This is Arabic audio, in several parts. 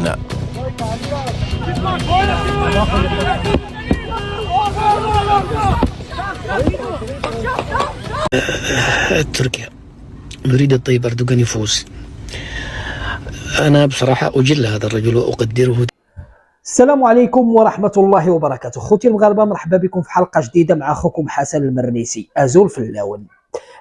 حولنا. تركيا نريد الطيب أردوغان يفوز. أنا بصراحة أجل هذا الرجل وأقدره. السلام عليكم ورحمة الله وبركاته. خوتي المغاربة، مرحبا بكم في حلقة جديدة مع أخوكم حسن المرنيسي أزول في اللون.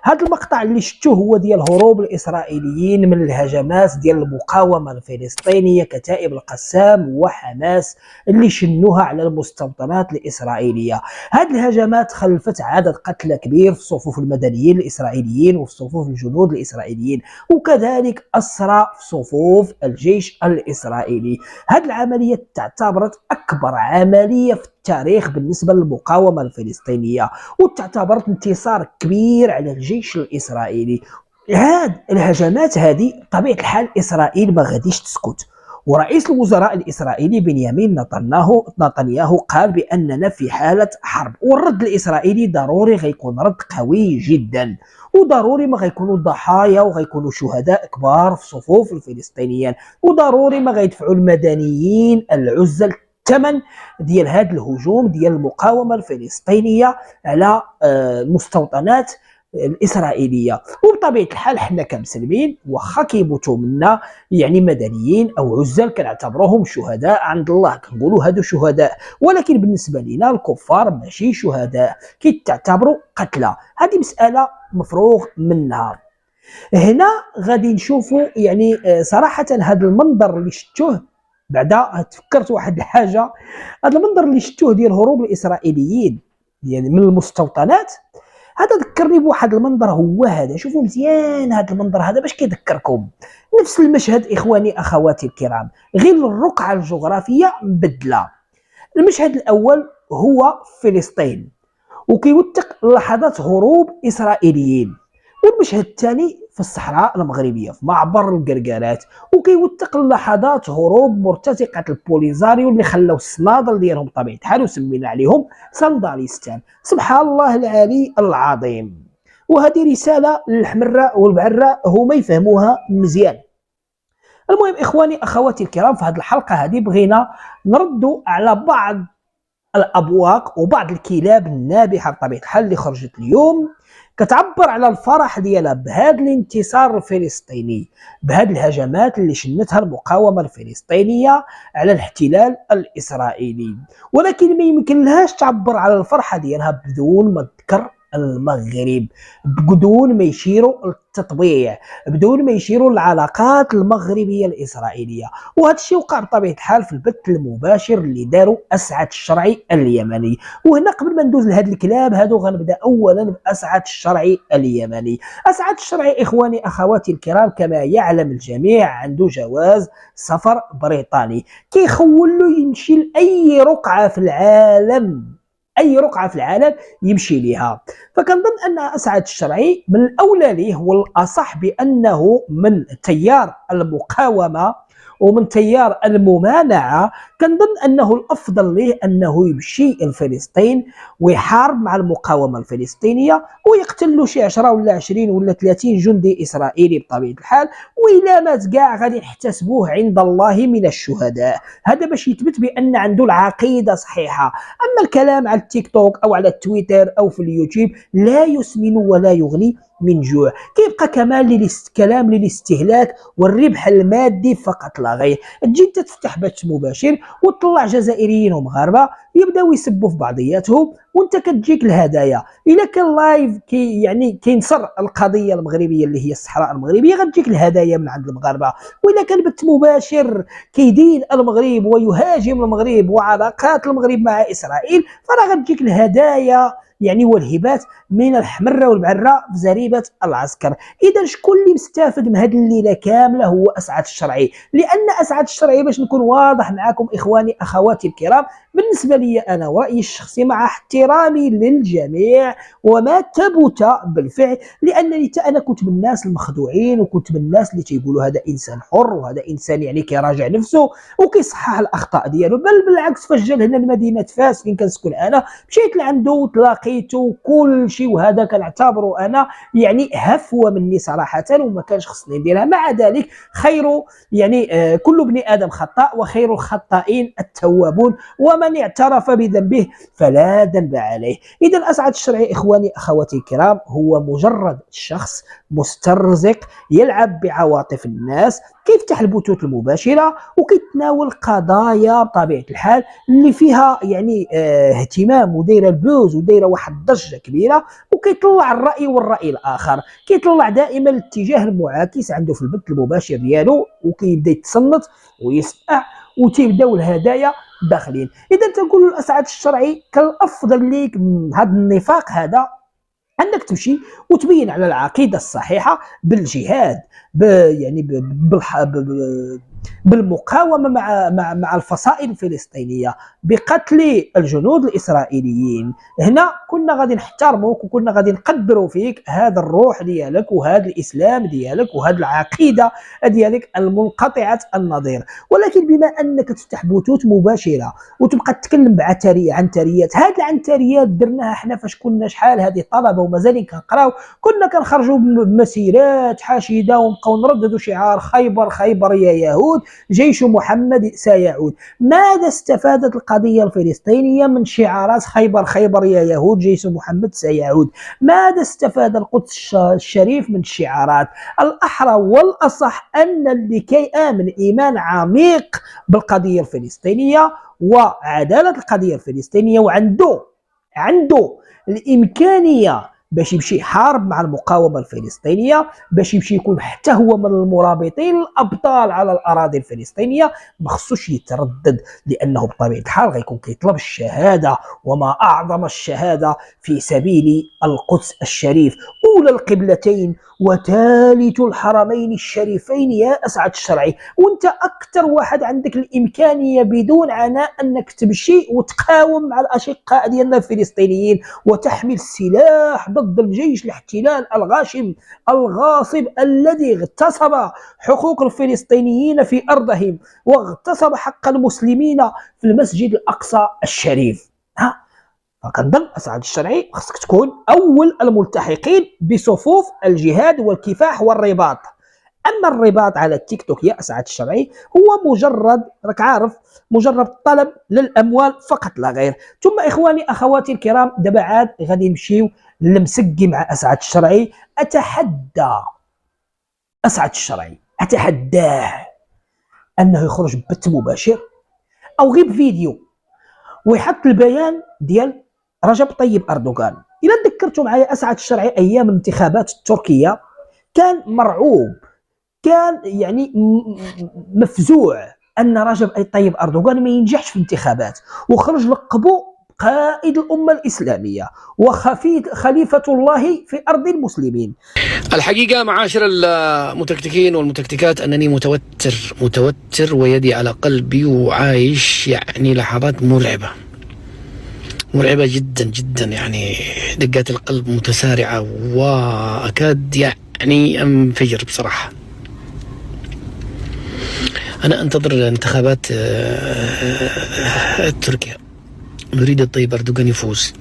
هذا المقطع اللي شفتوه هو ديال هروب الإسرائيليين من الهجمات ديال المقاومة الفلسطينية كتائب القسام وحماس اللي شنوها على المستوطنات الإسرائيلية. هذه الهجمات خلفت عدد قتلى كبير في صفوف المدنيين الإسرائيليين وفي صفوف الجنود الإسرائيليين، وكذلك أسرى في صفوف الجيش الإسرائيلي. هذه العملية تعتبرت أكبر عملية في التاريخ بالنسبة للمقاومة الفلسطينية، وتعتبرت انتصار كبير على الجيش الإسرائيلي. هاد الهجمات هذه طبيعة الحال إسرائيل ما غاديش تسكت، ورئيس الوزراء الإسرائيلي بنيامين نتنياهو قال بأننا في حالة حرب، والرد الإسرائيلي ضروري غيكون رد قوي جدا، وضروري ما غيكونوا ضحايا وغيكونوا شهداء كبار في صفوف الفلسطينيين، وضروري ما غيدفعوا المدنيين العزل الثمن ديال هذا الهجوم ديال المقاومة الفلسطينية على المستوطنات الإسرائيلية. وبطبيعة الحال حنا كمسلمين واخا كيموتوا منا يعني مدنيين أو عزل كنعتبروهم شهداء عند الله، كنقولوا هادو شهداء، ولكن بالنسبة لنا الكفار ماشي شهداء، كيتعتبروا قتلى. هذه مسألة مفروغ منها. هنا غادي نشوفوا يعني صراحة هذا المنظر اللي شفتوه بعدا تفكرت واحد الحاجه. هذا المنظر اللي شفتوه ديال هروب الاسرائيليين يعني من المستوطنات، هذا ذكرني بواحد المنظر. هو هذا، شوفوا مزيان هذا المنظر هذا باش كيذكركم نفس المشهد. اخواني اخواتي الكرام، غير الرقعه الجغرافيه مبدله. المشهد الاول هو فلسطين وكيوثق لحظات هروب اسرائيليين، والمشهد الثاني في الصحراء المغربيه في معبر القرقارات وكيوثق لحظات هروب مرتزقه البوليزاريو اللي خلاو الصنادل ديالهم بطبيعه الحال وسمينا عليهم صنداليستان. سبحان الله العلي العظيم. وهذه رساله للحمراء والبعراء هما يفهموها مزيان. المهم اخواني اخواتي الكرام، في هذه الحلقه هذه بغينا نردوا على بعض الابواق وبعض الكلاب النابحه بطبيعه الحال اللي خرجت اليوم كتعبر على الفرح ديالها بهذا الانتصار الفلسطيني، بهذه الهجمات اللي شنتها المقاومه الفلسطينيه على الاحتلال الاسرائيلي، ولكن ما يمكن لهاش تعبر على الفرحه ديالها بدون ما تذكر المغرب، بدون ما يشيروا التطبيع، بدون ما يشيروا العلاقات المغربيه الاسرائيليه. وهذا الشيء وقع بطبيعه الحال في البث المباشر اللي داروا اسعد الشرعي اليمني. وهنا قبل ما ندوز لهذا الكلام هادو غنبدا اولا باسعد الشرعي اليمني. اسعد الشرعي اخواني اخواتي الكرام كما يعلم الجميع عنده جواز سفر بريطاني كيخول له يمشي لاي رقعه في العالم، اي رقعه في العالم يمشي لها. فكنظن ان اسعد الشرعي من الاولى ليه والاصح بانه من تيار المقاومه ومن تيار الممانعه، كنظن انه الافضل ليه انه يمشي لفلسطين ويحارب مع المقاومه الفلسطينيه ويقتل له شي 10 ولا 20 ولا 30 جندي اسرائيلي بطبيعه الحال، وإلا مات كاع غادي نحتسبوه عند الله من الشهداء. هذا باش يثبت بان عنده العقيده صحيحه. اما الكلام على التيك توك او على التويتر او في اليوتيوب لا يسمن ولا يغني من جوع، كيبقى كلام للاستهلاك والربح المادي فقط لا غير. تجي انت تفتح بث مباشر وتطلع جزائريين ومغاربه يبداو يسبوا في بعضياتهم وانت كتجيك الهدايا. الا كان لايف يعني كينصر القضيه المغربيه اللي هي الصحراء المغربيه غتجيك الهدايا من عند المغاربه، والا كان بث مباشر كيدين المغرب ويهاجم المغرب وعلاقات المغرب مع اسرائيل فراه غتجيك الهدايا يعني والهبات من الحمراء والبعراء في زريبه العسكر. اذا شكون اللي مستافد من هذه الليله كامله؟ هو اسعد الشرعي. لان اسعد الشرعي باش نكون واضح معكم اخواني اخواتي الكرام، بالنسبه لي انا ورايي الشخصي مع احترامي احترامي للجميع وما ثبت بالفعل، لأنني أنا كنت من الناس المخدوعين، وكنت من الناس اللي تيقولوا هذا إنسان حر، وهذا إنسان يعني كيراجع نفسه وكيصحح الأخطاء ديالو. بل بالعكس، فاش جا لهنا لمدينة فاس فين كنسكن أنا، مشيت لعنده وتلاقيته كل شيء، وهذا كنعتبره أنا يعني هفوة مني صراحة، وما كانش خصني نديرها. مع ذلك خير يعني كل ابن آدم خطاء وخير الخطائين التوابون، ومن اعترف بذنبه فلا ذنب عليه. إذا أسعد الشرعي إخواني أخواتي الكرام هو مجرد شخص مسترزق يلعب بعواطف الناس، كيفتح البثوث المباشرة وكيتناول قضايا بطبيعة الحال اللي فيها يعني اهتمام، ودايره البوز ودايره واحد الضجة كبيرة، وكيطلع الرأي والرأي الآخر، كيطلع دائما الاتجاه المعاكس عنده في البث المباشر ديالو، وكيبدا يتصنت ويسمع، وتيبداو الهدايا داخلين. اذا تنقول الاسعد الشرعي كالافضل ليك من هذا النفاق هذا انك تمشي وتبين على العقيده الصحيحه بالجهاد، يعني بالمقاومه مع الفصائل الفلسطينيه، بقتل الجنود الاسرائيليين. هنا كنا غادي نحترموك وكنا غادي نقدروا فيك هذا الروح ديالك وهذا الاسلام ديالك وهذه العقيده ديالك المنقطعه النظير. ولكن بما انك تفتح بثوث مباشره وتبقى تتكلم عنتريات، هذه العنتريات درناها احنا فاش كنا شحال هذه طلبه ومازالين كنقراو، كنا كنخرجوا بمسيرات حشيده ونبقاو نرددوا شعار خيبر خيبر يا يهود، جيش محمد سيعود. ماذا استفادت القضية الفلسطينية من شعارات خيبر خيبر يا يهود جيش محمد سيعود؟ ماذا استفاد القدس الشريف من الشعارات؟ الأحرى والأصح أن لكي آمن إيمان عميق بالقضية الفلسطينية وعدالة القضية الفلسطينية، عنده الإمكانية باش يمشي يحارب مع المقاومة الفلسطينية، باش يمشي يكون حتى هو من المرابطين الأبطال على الأراضي الفلسطينية، ما خصوش يتردد، لأنه بطبيعة الحال غيكون كيطلب الشهادة، وما أعظم الشهادة في سبيل القدس الشريف، أولى القبلتين وثالث الحرمين الشريفين يا أسعد الشرعي. وانت أكثر واحد عندك الإمكانية بدون عناء أنك تمشي وتقاوم مع الأشقاء ديالنا الفلسطينيين وتحمل السلاح ضد الجيش الاحتلال الغاشم الغاصب الذي اغتصب حقوق الفلسطينيين في أرضهم واغتصب حق المسلمين في المسجد الأقصى الشريف. فكنظن أسعد الشرعي خصك تكون أول الملتحقين بصفوف الجهاد والكفاح والرباط. أما الرباط على التيك توك يا أسعد الشرعي هو مجرد، راك عارف، مجرد طلب للأموال فقط لا غير. ثم إخواني أخواتي الكرام، دابا عاد غادي نمشيو للمسقي مع أسعد الشرعي. أتحدى أسعد الشرعي، أتحداه أنه يخرج بث مباشر أو غير فيديو ويحط البيان ديال رجب طيب أردوغان. إذا تذكرتوا معايا أسعد الشرعي أيام الانتخابات التركية كان مرعوب، كان يعني مفزوع أن رجب طيب أردوغان ما ينجحش في الانتخابات، وخرج لقبه قائد الأمة الإسلامية وخليفة الله في أرض المسلمين. الحقيقة معاشر المتكتكين والمتكتكات أنني متوتر ويدي على قلبي، وعايش يعني لحظات مرعبة جدا جدا، يعني دقات القلب متسارعة وأكاد يعني أنفجر بصراحة. أنا أنتظر انتخابات تركيا، نريد الطيب أردوغان يفوز.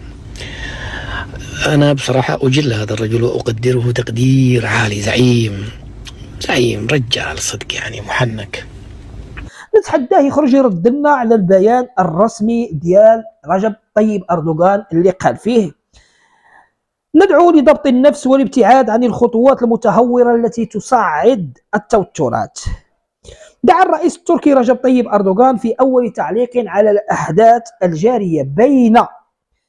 أنا بصراحة أجل هذا الرجل وأقدره تقدير عالي، زعيم رجال صدق، يعني محنك. نتحداه يخرج يرد لنا على البيان الرسمي ديال رجب طيب أردوغان اللي قال فيه: ندعو لضبط النفس والابتعاد عن الخطوات المتهورة التي تصعد التوترات. دعا الرئيس التركي رجب طيب أردوغان في أول تعليق على الأحداث الجارية بين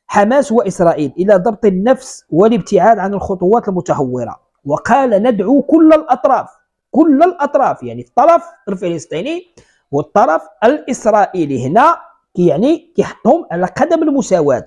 حماس وإسرائيل إلى ضبط النفس والابتعاد عن الخطوات المتهورة، وقال: ندعو كل الأطراف، يعني الطرف الفلسطيني والطرف الإسرائيلي، هنا يعني كيحطهم على قدم المساواة،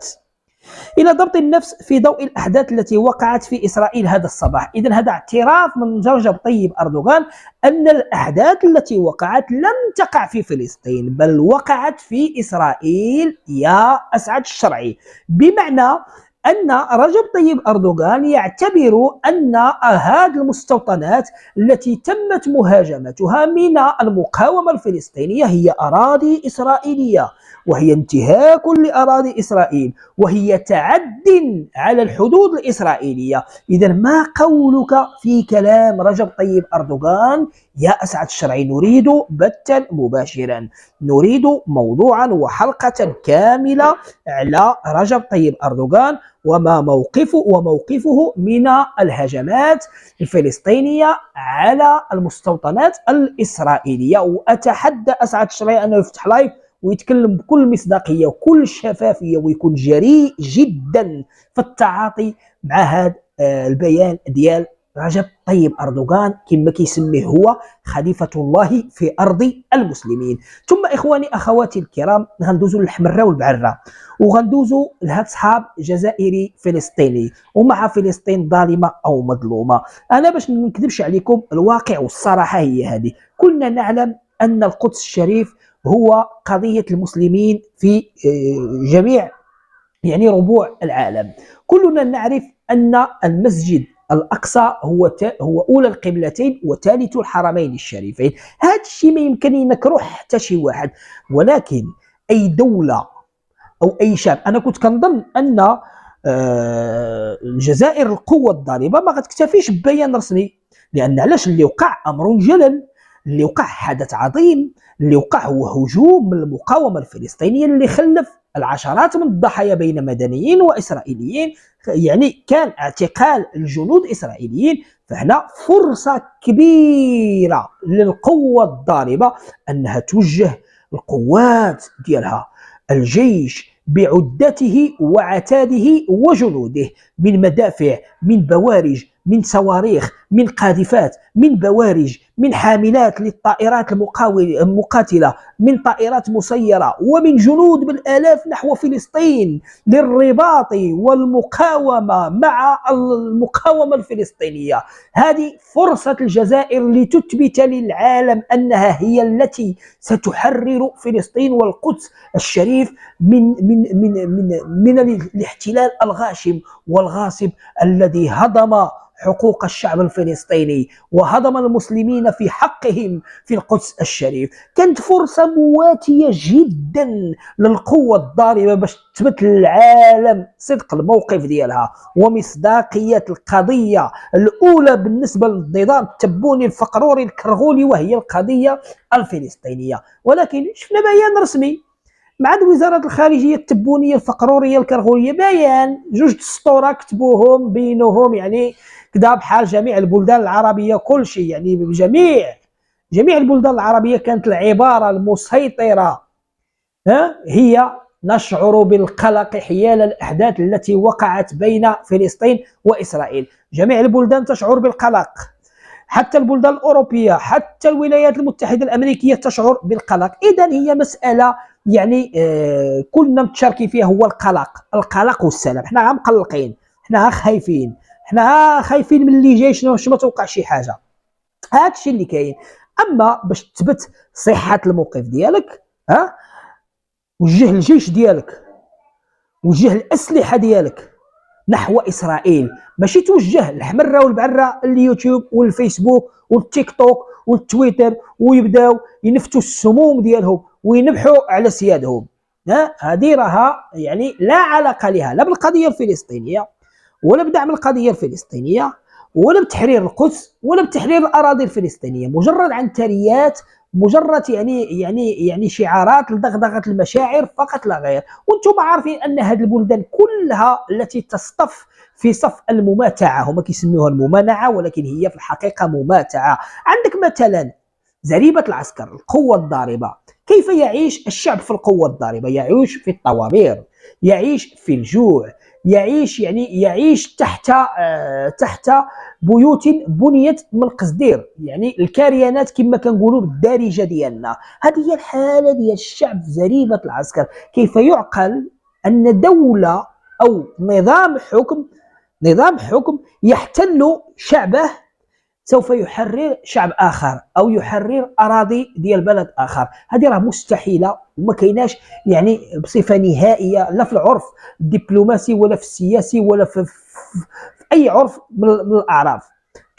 إلى ضبط النفس في ضوء الأحداث التي وقعت في إسرائيل هذا الصباح. إذن هذا اعتراف من رجب طيب أردوغان أن الأحداث التي وقعت لم تقع في فلسطين بل وقعت في إسرائيل يا أسعد الشرعي، بمعنى أن رجب طيب أردوغان يعتبر أن هذه المستوطنات التي تمت مهاجمتها من المقاومة الفلسطينية هي أراضي إسرائيلية، وهي انتهاك لأراضي إسرائيل، وهي تعد على الحدود الإسرائيلية. إذا ما قولك في كلام رجب طيب أردوغان يا أسعد الشرعي؟ نريد بثا مباشرا، نريد موضوعا وحلقة كاملة على رجب طيب أردوغان وموقفه من الهجمات الفلسطينية على المستوطنات الإسرائيلية. وأتحدى أسعد الشرعي أنه يفتح لايف ويتكلم بكل مصداقية وكل شفافية ويكون جريء جدا في التعاطي مع هذا البيان ديال رجب طيب أردوغان كما كيسميه هو خليفة الله في أرض المسلمين. ثم إخواني أخواتي الكرام غندوزو للحمراء والبعرة وغندوزو لهاد صحاب جزائري فلسطيني ومع فلسطين ظالمة أو مظلومة. أنا باش ما نكذبش عليكم الواقع والصراحة هي هذه، كلنا نعلم أن القدس الشريف هو قضية المسلمين في جميع يعني ربوع العالم. كلنا نعرف أن المسجد الأقصى هو أولى القبلتين وثالث الحرمين الشريفين. هذا الشيء ما يمكن ينكره حتى شي واحد، ولكن أي دولة أو أي شعب، أنا كنت كنظن أن الجزائر القوة الضاربة ما غتكتفيش ببيان رسمي، لأن علاش اللي وقع أمر جلل، اللي وقع حدث عظيم، اللي وقع هو هجوم من المقاومة الفلسطينية اللي خلف العشرات من الضحايا بين مدنيين وإسرائيليين، يعني كان اعتقال الجنود الإسرائيليين. فهنا فرصة كبيرة للقوة الضاربة أنها توجه القوات ديالها، الجيش بعدته وعتاده وجنوده، من مدافع، من بوارج، من صواريخ، من قاذفات، من بوارج، من حاملات للطائرات المقاتلة، من طائرات مسيرة، ومن جنود بالآلاف نحو فلسطين للرباط والمقاومة مع المقاومة الفلسطينية. هذه فرصة الجزائر لتثبت للعالم أنها هي التي ستحرر فلسطين والقدس الشريف من الاحتلال الغاشم والغاصب الذي هضم حقوق الشعب الفلسطيني وهضم المسلمين في حقهم في القدس الشريف. كانت فرصة مواتية جدا للقوة الضاربة باش تثبت للعالم صدق الموقف ديالها ومصداقية القضية الأولى بالنسبة للنظام التبوني الفقروري الكرغولي، وهي القضية الفلسطينية. ولكن شفنا بيان رسمي مع وزارة الخارجية التبونية الفقرورية الكرغولية، بيان جوج سطورة كتبوهم بينهم يعني كذا بحال جميع البلدان العربية كل شيء، يعني جميع البلدان العربية كانت العبارة المسيطرة هي نشعر بالقلق حيال الأحداث التي وقعت بين فلسطين وإسرائيل. جميع البلدان تشعر بالقلق، حتى البلدان الأوروبية، حتى الولايات المتحدة الأمريكية تشعر بالقلق. إذن هي مسألة يعني كلنا متشاركين فيها، هو القلق والسلام. حنا مقلقين، حنا خايفين من اللي جاي، شنو ما توقع شي حاجة. هذا الشيء اللي كاين. أما باش تثبت صحة الموقف ديالك وجه الجيش ديالك، وجه الأسلحة ديالك نحو إسرائيل، ماشي توجه الحمراء والبعرة اليوتيوب والفيسبوك والتيك توك والتويتر ويبداو ينفتوا السموم ديالهم وينبحوا على سيادهم. هذه راها يعني لا علاقة لها لا بالقضية الفلسطينية ولا بدعم القضية الفلسطينية ولا بتحرير القدس ولا بتحرير الأراضي الفلسطينية، مجرد عنتريات، مجرد يعني شعارات لدغدغة المشاعر فقط لا غير. وانتم عارفين ان هذه البلدان كلها التي تصطف في صف المماتعة، هما كيسموها الممانعة ولكن هي في الحقيقة مماتعة. عندك مثلا زريبة العسكر، القوة الضاربة. كيف يعيش الشعب في القوة الضاربة؟ يعيش في الطوابير، يعيش في الجوع، يعيش تحت بيوت بنيت من قصدير، يعني الكاريانات كما كنقولوا بالدارجه ديالنا. هذه هي الحاله ديال الشعب في زريبه العسكر. كيف يعقل ان دوله أو نظام حكم يحتل شعبه سوف يحرر شعب آخر أو يحرر أراضي ديال بلد آخر. هذه راه مستحيلة وما كايناش يعني بصفة نهائية، لا في العرف الدبلوماسي ولا في السياسي ولا في أي عرف من الأعراف.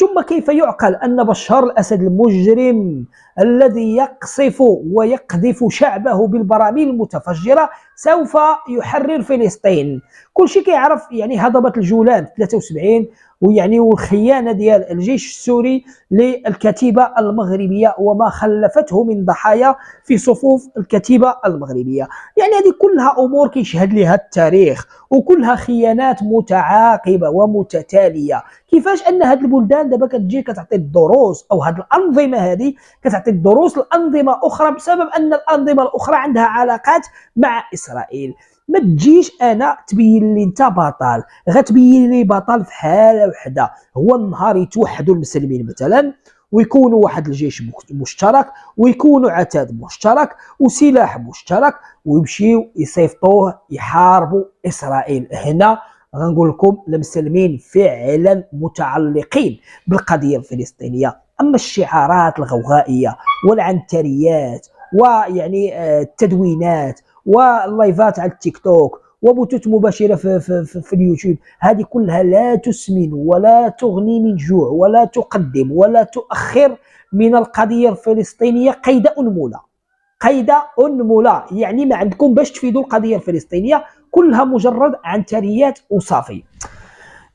ثم كيف يعقل أن بشار الأسد المجرم الذي يقصف ويقذف شعبه بالبراميل المتفجرة سوف يحرر فلسطين؟ كل شيء كيعرف يعني هضبة الجولان 73 ويعني والخيانة ديال الجيش السوري للكتيبة المغربية وما خلفته من ضحايا في صفوف الكتيبة المغربية. يعني هذه كلها أمور كيشهد لها التاريخ وكلها خيانات متعاقبة ومتتالية. كيفاش أن هذه البلدان دابا كتجي كتعطي الدروس، أو هذه الأنظمة هذه كتعطي الدروس لأنظمة أخرى بسبب أن الأنظمة الأخرى عندها علاقات مع إسرائيل. ما تجيش انا تبين لي انت بطل، غتبين لي بطل في حاله وحده، هو النهار يتوحدوا المسلمين مثلا ويكونوا واحد الجيش مشترك ويكونوا عتاد مشترك وسلاح مشترك ويمشيو يصيفطوه يحاربوا اسرائيل. هنا غنقول لكم المسلمين فعلا متعلقين بالقضيه الفلسطينيه. اما الشعارات الغوغائيه والعنتريات ويعني التدوينات واللايفات على التيك توك وبثوث مباشره في اليوتيوب، هذه كلها لا تسمن ولا تغني من جوع ولا تقدم ولا تؤخر من القضيه الفلسطينيه قيد انمله. قيد انمله يعني ما عندكم باش تفيدوا القضيه الفلسطينيه، كلها مجرد عنتريات وصافي.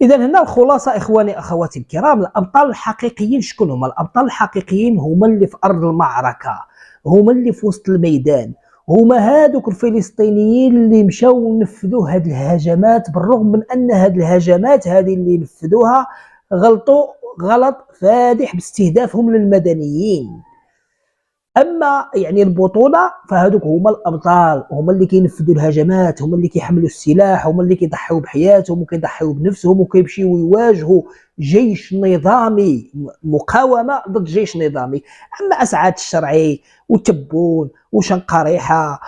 اذا هنا الخلاصه اخواني اخواتي الكرام، الابطال الحقيقيين شكون هما؟ الابطال الحقيقيين هما اللي في ارض المعركه، هما اللي في وسط الميدان، هما هادوك الفلسطينيين اللي مشاو نفذوا هاد الهجمات، بالرغم من ان هاد الهجمات هذه اللي نفذوها غلطوا غلط فادح باستهدافهم للمدنيين. اما يعني البطوله فهذوك هما الابطال، هما اللي كينفذوا الهجمات، هما اللي كيحملوا السلاح، هما اللي كيضحيوا بحياتهم وكيضحيوا بنفسهم وكيمشيو يواجهوا جيش نظامي، مقاومه ضد جيش نظامي. اما اسعاد الشرعي وتبون وشنقريحه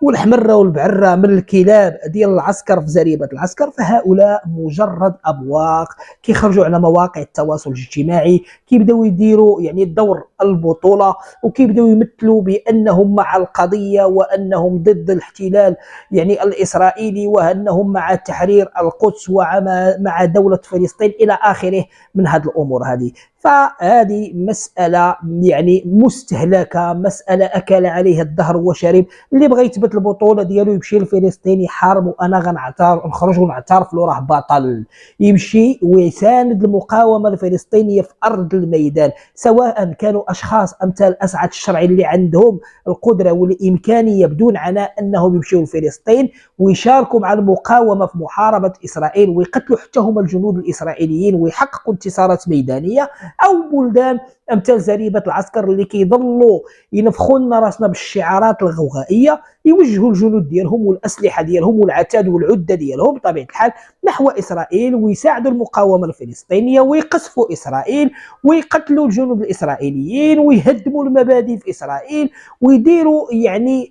والحمره والبعره من الكلاب ديال العسكر في زريبه العسكر، فهؤلاء مجرد ابواق كيخرجوا على مواقع التواصل الاجتماعي، كيبداو يديروا يعني دور البطوله وكيبداو يمثلوا بانهم مع القضيه وانهم ضد الاحتلال يعني الاسرائيلي وانهم مع تحرير القدس ومع دوله فلسطين الى اخره من هذه الامور هذه. فهذه مسألة يعني مستهلكة، مسألة أكل عليها الدهر وشرب. اللي بغى يثبت البطولة ديالو يمشي لفلسطين يحارب وأنا غنعترف نخرج ونعترف له راه بطل، يمشي ويساند المقاومة الفلسطينية في أرض الميدان، سواء كانوا أشخاص أمثال أسعد الشرعي اللي عندهم القدرة والإمكانية بدون عناء أنهم يمشيوا لفلسطين ويشاركوا مع المقاومة في محاربة إسرائيل ويقتلوا حتى هم الجنود الإسرائيليين ويحققوا انتصارات ميدانية، او بلدان امثال زريبه العسكر اللي كيضلوا ينفخوا لنا راسنا بالشعارات الغوغائيه، يوجهوا الجنود ديالهم والاسلحه ديالهم والعتاد والعده ديالهم بطبيعه الحال نحو اسرائيل ويساعدوا المقاومه الفلسطينيه ويقصفوا اسرائيل ويقتلوا الجنود الاسرائيليين ويهدموا المبادئ في اسرائيل ويديروا يعني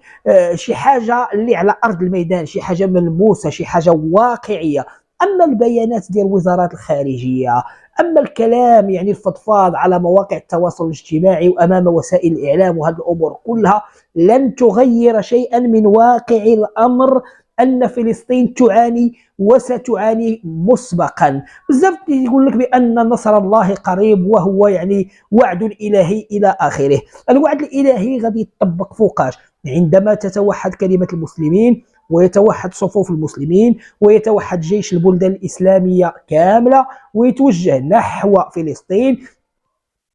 شي حاجه اللي على ارض الميدان، شي حاجه ملموسه، شي حاجه واقعيه. اما البيانات ديال وزارات الخارجيه، اما الكلام يعني الفضفاض على مواقع التواصل الاجتماعي وامام وسائل الاعلام وهذه الامور كلها لن تغير شيئا من واقع الامر، ان فلسطين تعاني وستعاني مسبقا. بزاف يقول لك بان نصر الله قريب وهو يعني وعد الهي الى اخره. الوعد الالهي غادي يطبق فوقاش؟ عندما تتوحد كلمه المسلمين ويتوحد صفوف المسلمين ويتوحد جيش البلدان الإسلامية كاملة ويتوجه نحو فلسطين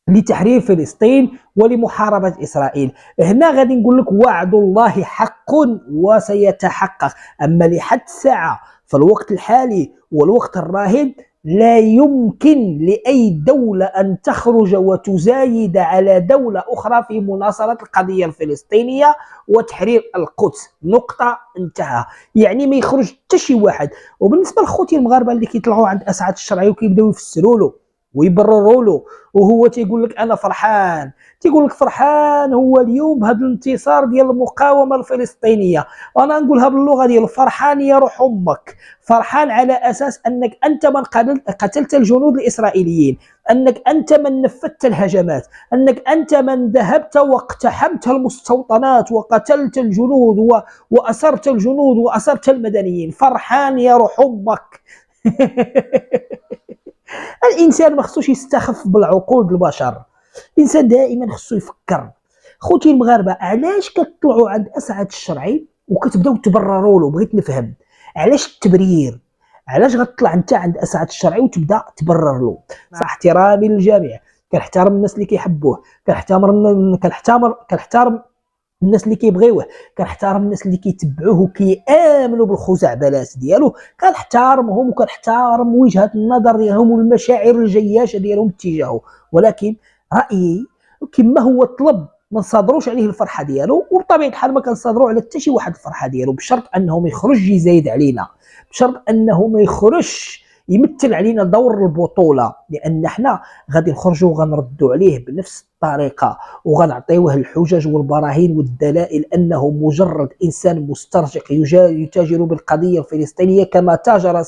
لتحرير فلسطين ولمحاربة إسرائيل. هنا غادي نقول لك وعد الله حق وسيتحقق. أما لحد الساعة في الوقت الحالي والوقت الراهن لا يمكن لأي دولة أن تخرج وتزايد على دولة أخرى في مناصرة القضية الفلسطينية وتحرير القدس. نقطة، انتهى. يعني ما يخرج حتى شي واحد. وبالنسبة لخوتي المغاربة اللي كيطلعوا عند أسعد الشرعي وكيبداو يفسروا له ويبرروا له، وهو تيقول لك انا فرحان. تيقول لك فرحان هو اليوم بهذا الانتصار ديال المقاومه الفلسطينيه. وانا نقولها باللغه ديال فرحان يا روح امك. فرحان على اساس انك انت من قتلت الجنود الاسرائيليين، انك انت من نفذت الهجمات، انك انت من ذهبت واقتحمت المستوطنات وقتلت الجنود واسرت الجنود واسرت المدنيين. فرحان يا روح امك. الانسان ما خصوش يستخف بالعقول البشر. الانسان دائما خصو يفكر. خوتي المغاربه، علاش كتطلعوا عند اسعد الشرعي وكتبداو تبرروا له؟ بغيت نفهم علاش التبرير. علاش غتطلع انت عند اسعد الشرعي وتبدا تبرر له؟ مع احترامي للجميع، كنحترم الناس اللي كيحبوه، كنحترم الناس اللي كيبغيوه، كنحترم الناس اللي كيتبعوه وكيامنوا بالخزعبلات ديالو، كنحترمهم وكنحترم وجهه النظر ديالهم والمشاعر الجياشه ديالهم تجاهه. ولكن رايي كما هو طلب ما نصادروش عليه الفرحه ديالو، وبطبيعه الحال ما كنصادروا على حتى شي واحد الفرحه ديالو، بشرط انه ما يخرج يزايد علينا، بشرط انه ما يخرجش يمثل علينا دور البطوله، لان حنا غادي نخرجوا وغنردوا عليه بنفس الطريقه، وغنعطيوه الحجج والبراهين والدلائل انه مجرد انسان مسترشق يتاجر بالقضيه الفلسطينيه كما تاجر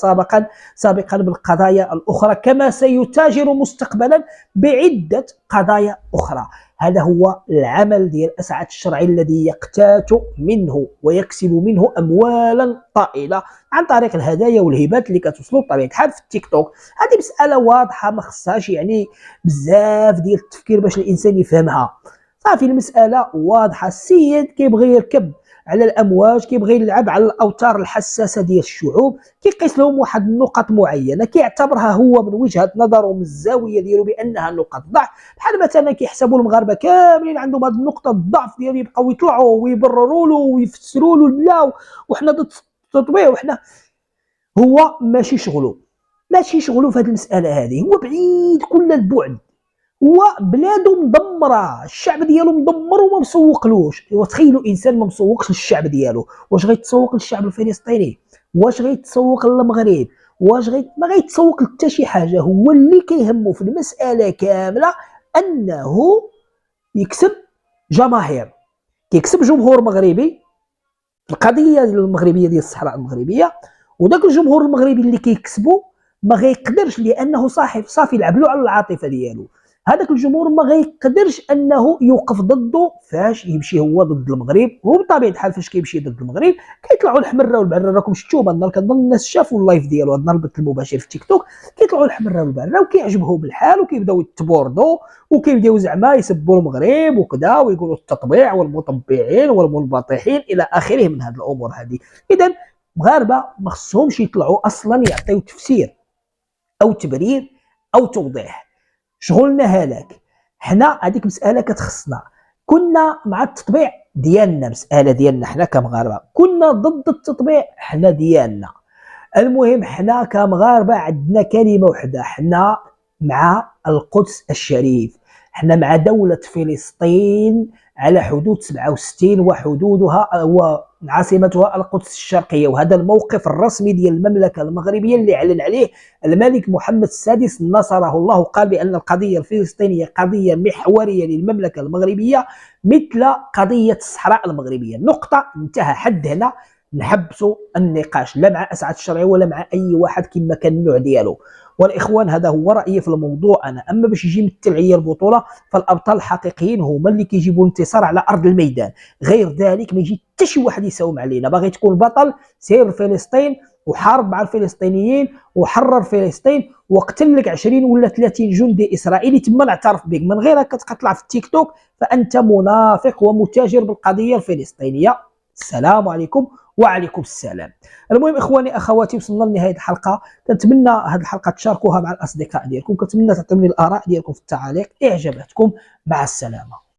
سابقا بالقضايا الاخرى، كما سيتاجر مستقبلا بعده قضايا اخرى. هذا هو العمل ديال اسعد الشرعي الذي يقتات منه ويكسب منه اموالا طائله عن طريق الهدايا والهبات اللي كتوصلوا بطبيعه الحال في التيك توك. هذه مساله واضحه ما خصهاش يعني بزاف ديال التفكير باش الانسان يفهمها. صافي المساله واضحه. السيد كيبغي يركب على الامواج، كيبغي يلعب على الاوتار الحساسه ديال الشعوب، كيقيس لهم واحد النقط معينه كيعتبرها هو من وجهه نظره من الزاويه ديالو بانها نقط ضعف. بحال مثلا كيحسبوا المغاربه كاملين عندهم هذه النقطه الضعف ديالو، يبقاو يطلعوا ويبرروا له ويفسروا له لا وحنا ضد التطبيع وحنا. هو ماشي شغله في هذه المساله هذه. هو بعيد كل البعد، هو بلادو مدمره، الشعب ديالو مدمر وما مسوقلوش. وتخيلوا انسان ما مسوقش للشعب ديالو، واش غيتسوق للشعب الفلسطيني؟ واش غيتسوق للمغرب؟ ما غيتسوق لحتى شي حاجه. هو اللي كيهمه في المساله كامله انه يكسب جماهير، كيكسب جمهور مغربي. القضيه المغربيه ديال الصحراء المغربيه، وداك الجمهور المغربي اللي كيكسبوا ما غيقدرش، لانه صافي لعب له على العاطفه ديالو. هذاك الجمهور ما غيقدرش انه يوقف ضده فاش يمشي هو ضد المغرب. وبطبيعه الحال فاش كيمشي ضد المغرب كيطلعوا الحمره والبعره. راكم شفتوا هذا كنظن الناس شافوا اللايف ديالو، هذا البث المباشر في تيك توك، كيطلعوا الحمره والبعره وكيعجبهم الحال وكيبداو يتبوردوا وكيبداو زعما يسبوا المغرب وكذا ويقولوا التطبيع والمطبعين والمنبطحين الى اخره من هذه الامور هذه. اذا مغاربه ما خصهمش يطلعوا اصلا يعطيو تفسير او تبرير او توضيح. شغلنا هلاك. حنا هذيك مساله كتخصنا، كنا مع التطبيع ديالنا، مساله ديالنا حنا كمغاربه، كنا ضد التطبيع حنا ديالنا. المهم حنا كمغاربه عندنا كلمه وحده، حنا مع القدس الشريف، حنا مع دوله فلسطين على حدود 67 وحدودها وعاصمتها القدس الشرقيه. وهذا الموقف الرسمي ديال المملكه المغربيه اللي اعلن عليه الملك محمد السادس نصره الله، قال بان القضيه الفلسطينيه قضيه محوريه للمملكه المغربيه مثل قضيه الصحراء المغربيه. نقطه، انتهى، حد هنا. نحبسوا النقاش لا مع اسعد الشرعي ولا مع اي واحد كما كان النوع ديالو. والاخوان هذا هو رايي في الموضوع. انا اما باش يجي يمثل عليا البطوله، فالابطال الحقيقيين هما اللي كيجيبوا الانتصار على ارض الميدان. غير ذلك ما يجي حتى شي واحد يساوم علينا. باغي تكون بطل، سير فلسطين وحارب مع الفلسطينيين وحرر فلسطين واقتل لك 20 ولا 30 جندي اسرائيلي تما نعترف بك. من غير هكا تطلع في التيك توك فانت منافق ومتاجر بالقضيه الفلسطينيه. السلام عليكم. وعليكم السلام. المهم اخواني اخواتي، وصلنا لنهايه الحلقه. كنتمنى هذه الحلقه تشاركوها مع الاصدقاء ديالكم، كنتمنى تعطوني الاراء ديالكم في التعاليق. اعجبتكم؟ مع السلامه.